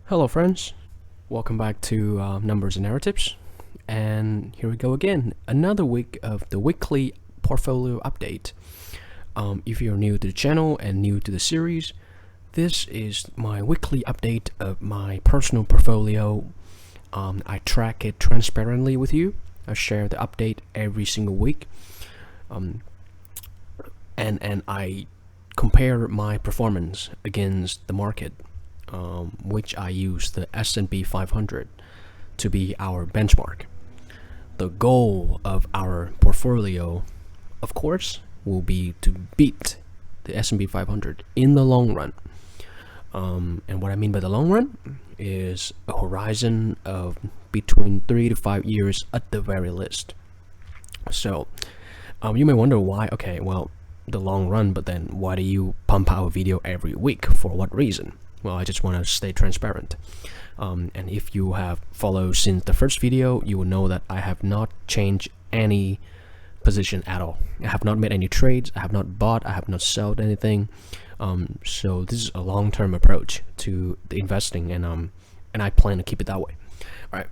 Hello friends, welcome back to Numbers and Narratives, and here we go again, another week of the weekly portfolio update. If you're new to the channel and new to the series, this is my weekly update of my personal portfolio. I track it transparently with you. I share the update every single week, and I compare my performance against the market, which I use the S&P 500 to be our benchmark. The goal of our portfolio, of course, will be to beat the S&P 500 in the long run. And what I mean by the long run is a horizon of between 3 to 5 years at the very least. So you may wonder why. Okay, well, the long run, but then why do you pump out a video every week? For what reason? Well, I just want to stay transparent. And if you have followed since the first video, you will know that I have not changed any position at all. I have not made any trades. I have not bought. I have not sold anything. So this is a long-term approach to the investing, and I plan to keep it that way. All right.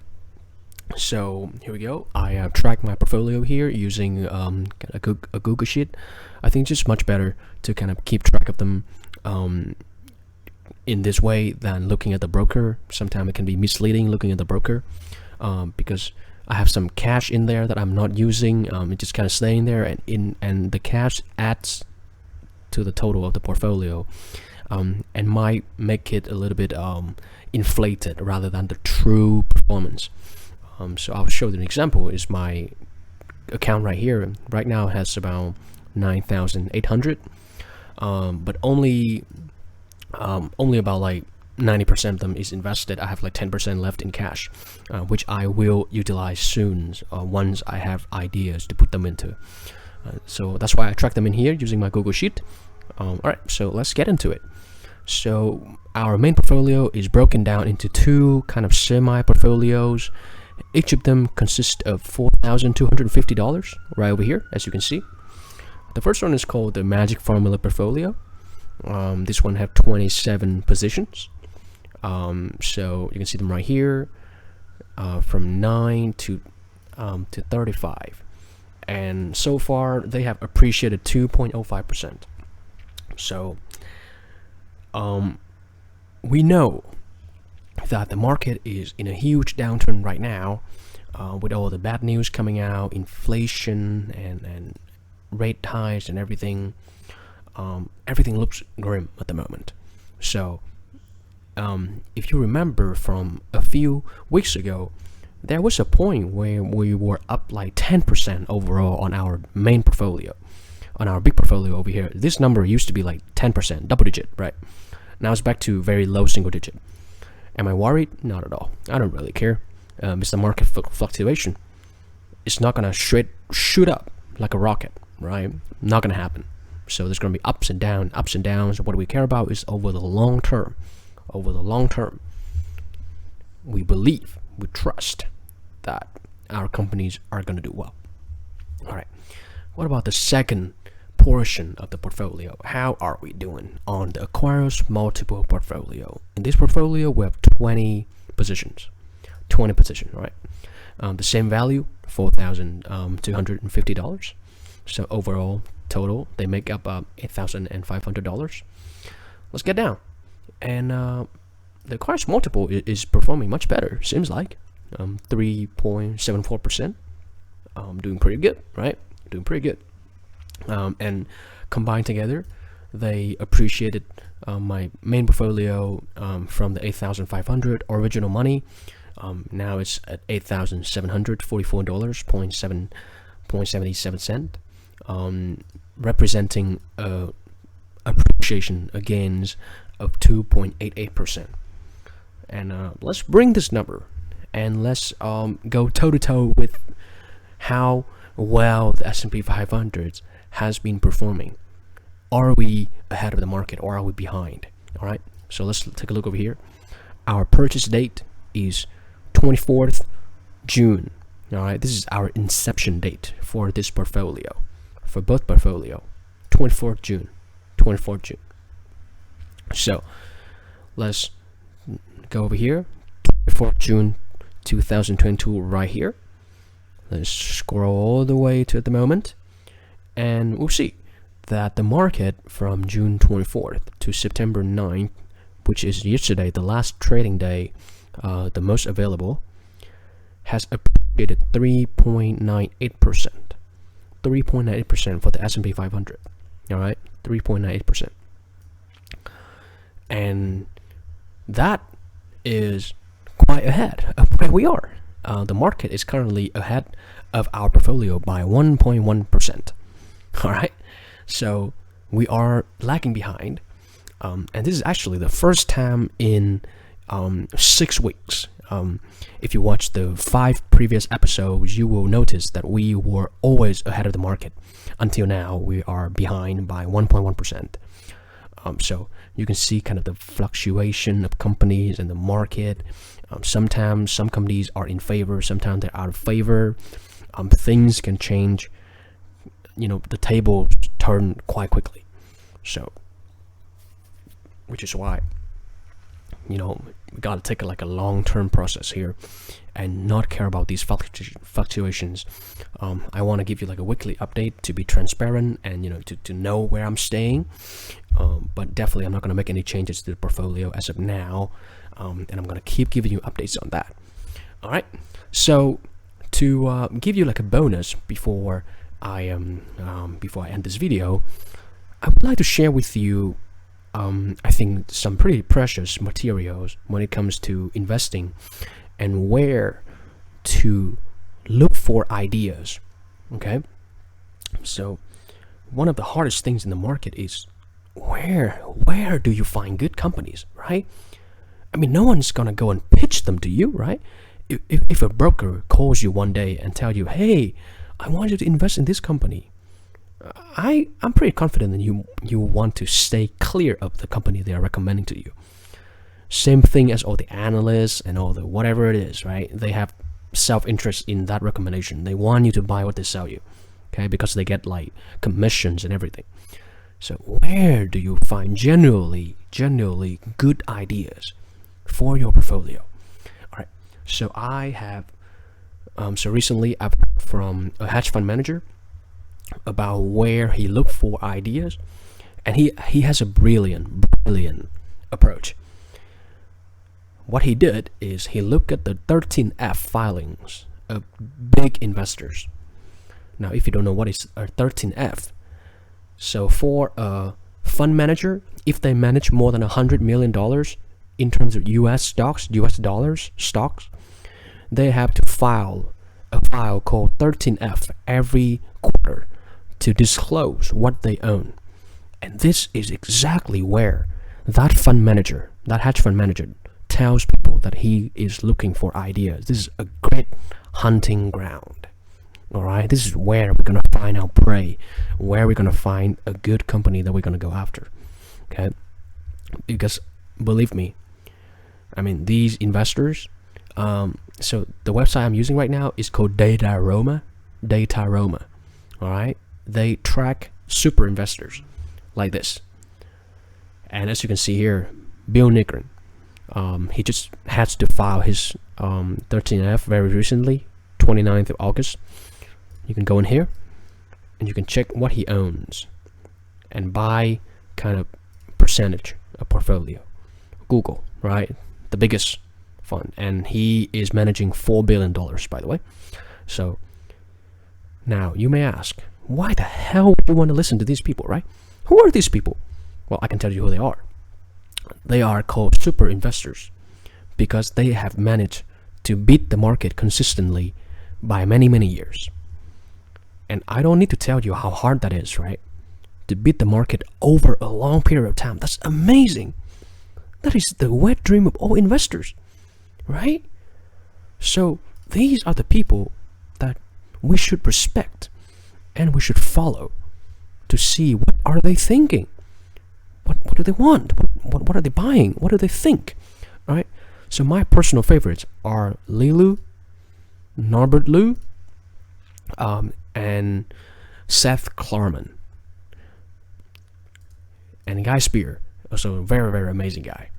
So here we go. I track my portfolio here using a Google Sheet. I think it's just much better to kind of keep track of them in this way than looking at the broker. Sometimes it can be misleading looking at the broker, because I have some cash in there that I'm not using. It's just kind of staying there, and the cash adds to the total of the portfolio, and might make it a little bit inflated rather than the true performance. So I'll show you an example. Is my account right here. Right now it has about 9,800, but only about like 90% of them is invested. I have like 10% left in cash, which I will utilize soon once I have ideas to put them into. So that's why I track them in here using my Google Sheet. Alright, so let's get into it. So our main portfolio is broken down into two kind of semi-portfolios. Each of them consists of $4,250 right over here, as you can see. The first one is called the Magic Formula Portfolio. This one have 27 positions. So you can see them right here, from 9 to 35. And so far they have appreciated 2.05%. So we know that the market is in a huge downturn right now, with all the bad news coming out, inflation and rate highs and everything. Everything looks grim at the moment. So if you remember from a few weeks ago, there was a point where we were up like 10% overall on our main portfolio, on our big portfolio over here. This number used to be like 10%, double digit, right? Now it's back to very low single digit. Am I worried? Not at all. I don't really care. It's the market fluctuation. It's not gonna shoot up like a rocket, right? Not gonna happen. So there's gonna be ups and downs. What we care about is over the long term. Over the long term, we believe, we trust that our companies are gonna do well. All right. What about the second portion of the portfolio? How are we doing on the Acquirers Multiple portfolio? In this portfolio, we have 20 positions. 20 positions, right? The same value, $4,250. So overall total, they make up $8,500. Let's get down. And the Acquirers Multiple is performing much better, seems like. 3.74%. Doing pretty good, right? Doing pretty good. And combined together, they appreciated my main portfolio from the 8,500 original money. Now it's at $8,744.77, representing appreciation against of 2.88%. And let's bring this number and let's go toe to toe with how well the S&P 500 has been performing. Are we ahead of the market or are we behind? All right, so let's take a look over here. Our purchase date is 24th June. All right, this is our inception date for this portfolio, for both portfolio. 24th June. So let's go over here before June 2022 right here. Let's scroll all the way to the moment, and we'll see that the market from June 24th to September 9th, which is yesterday, the last trading day, the most available, has appreciated 3.98%. 3.98% for the S&P 500. All right, 3.98%. And that is quite ahead of where we are. The market is currently ahead of our portfolio by 1.1%. All right, so we are lagging behind, and this is actually the first time in 6 weeks. If you watch the 5 previous episodes, you will notice that we were always ahead of the market. Until now, we are behind by 1.1%. So you can see kind of the fluctuation of companies in the market. Sometimes some companies are in favor, sometimes they're out of favor. Things can change. The tables turn quite quickly. So, which is why, we gotta take a long-term process here and not care about these fluctuations. I want to give you a weekly update to be transparent and to know where I'm staying. But definitely I'm not going to make any changes to the portfolio as of now, and I'm going to keep giving you updates on that. All right, so to give you a bonus before I end this video, I would like to share with you I think some pretty precious materials when it comes to investing and where to look for ideas. Okay, so one of the hardest things in the market is where do you find good companies, right? I mean, no one's gonna go and pitch them to you, right? If a broker calls you one day and tell you, hey, I want you to invest in this company, I'm pretty confident that you want to stay clear of the company they are recommending to you. Same thing as all the analysts and all the whatever it is, right? They have self-interest in that recommendation. They want you to buy what they sell you, okay? Because they get commissions and everything. So where do you find genuinely good ideas for your portfolio? All right. So I have, recently I've heard from a hedge fund manager about where he looked for ideas, and he has a brilliant approach. What he did is he looked at the 13F filings of big investors. Now, if you don't know what is a 13F, so for a fund manager, if they manage more than $100 million in terms of US stocks, they have to file a file called 13F every quarter to disclose what they own. And this is exactly where that hedge fund manager tells people that he is looking for ideas. This is a great hunting ground. All right, this is where we're going to find our prey, where we're going to find a good company that we're going to go after. Okay, because believe me, I mean, these investors, so the website I'm using right now is called Dataroma. All right, they track super investors like this. And as you can see here, Bill Nigrin, he just has to file his 13F very recently, 29th of August. You can go in here and you can check what he owns and buy kind of percentage of portfolio. Google, right? The biggest fund, and he is managing $4 billion, by the way. So now you may ask, why the hell would you want to listen to these people, right? Who are these people? Well, I can tell you who they are. They are called super investors because they have managed to beat the market consistently by many years. And I don't need to tell you how hard that is, right? To beat the market over a long period of time. That's amazing. That is the wet dream of all investors, right? So these are the people that we should respect and we should follow to see what are they thinking. What do they want? What are they buying? What do they think? All right. So my personal favorites are Lilu, Norbert Liu, and Seth Klarman. And Guy Spear, also a very amazing guy.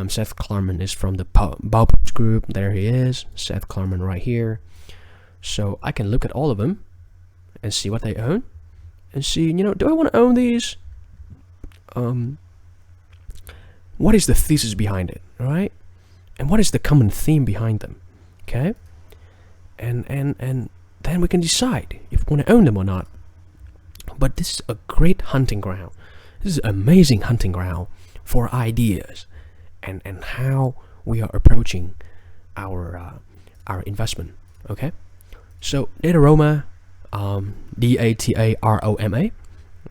Seth Klarman is from the Baupost Group. There he is, Seth Klarman right here. So I can look at all of them and see what they own, and see, do I want to own these? What is the thesis behind it, right? And what is the common theme behind them? Okay, and then we can decide if we want to own them or not. But this is a great hunting ground. This is an amazing hunting ground for ideas, and how we are approaching our investment. Okay, so Dataroma, Dataroma.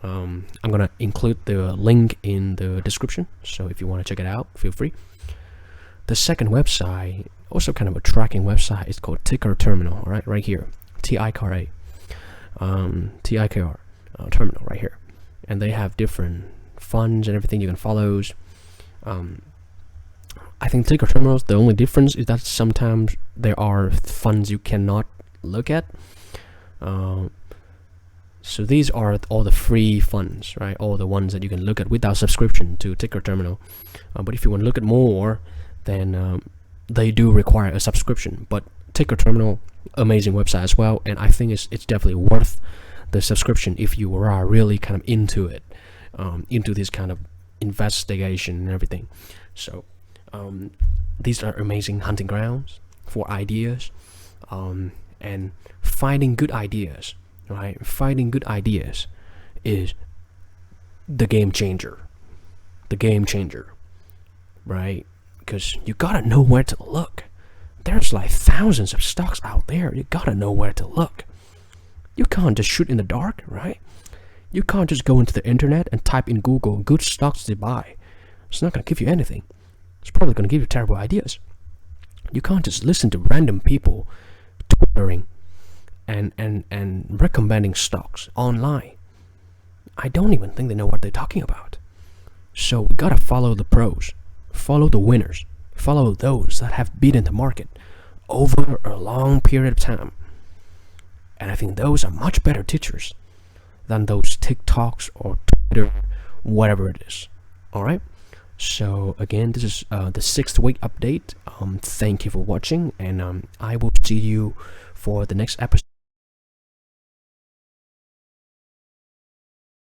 I'm gonna include the link in the description, so if you want to check it out, feel free. The second website, also kind of a tracking website, is called TIKR Terminal. Right here, TIKR, TIKR Terminal right here, and they have different funds and everything you can follow. I think TIKR Terminals, the only difference is that sometimes there are funds you cannot look at. So these are all the free funds, right? All the ones that you can look at without subscription to TIKR Terminal. But if you want to look at more, then they do require a subscription. But TIKR Terminal, amazing website as well, and I think it's definitely worth the subscription if you are really kind of into it, into this kind of investigation and everything. So these are amazing hunting grounds for ideas, and finding good ideas. Right, finding good ideas is the game changer. The game changer, right? Because you gotta know where to look. There's like thousands of stocks out there. You gotta know where to look. You can't just shoot in the dark, right? You can't just go into the internet and type in Google good stocks to buy. It's not gonna give you anything. It's probably gonna give you terrible ideas. You can't just listen to random people twittering and recommending stocks online. I don't even think they know what they're talking about. So we gotta follow the pros, follow the winners, follow those that have beaten the market over a long period of time. And I think those are much better teachers than those TikToks or Twitter, whatever it is. Alright? So again, this is the 6th week update. Thank you for watching, and I will see you for the next episode.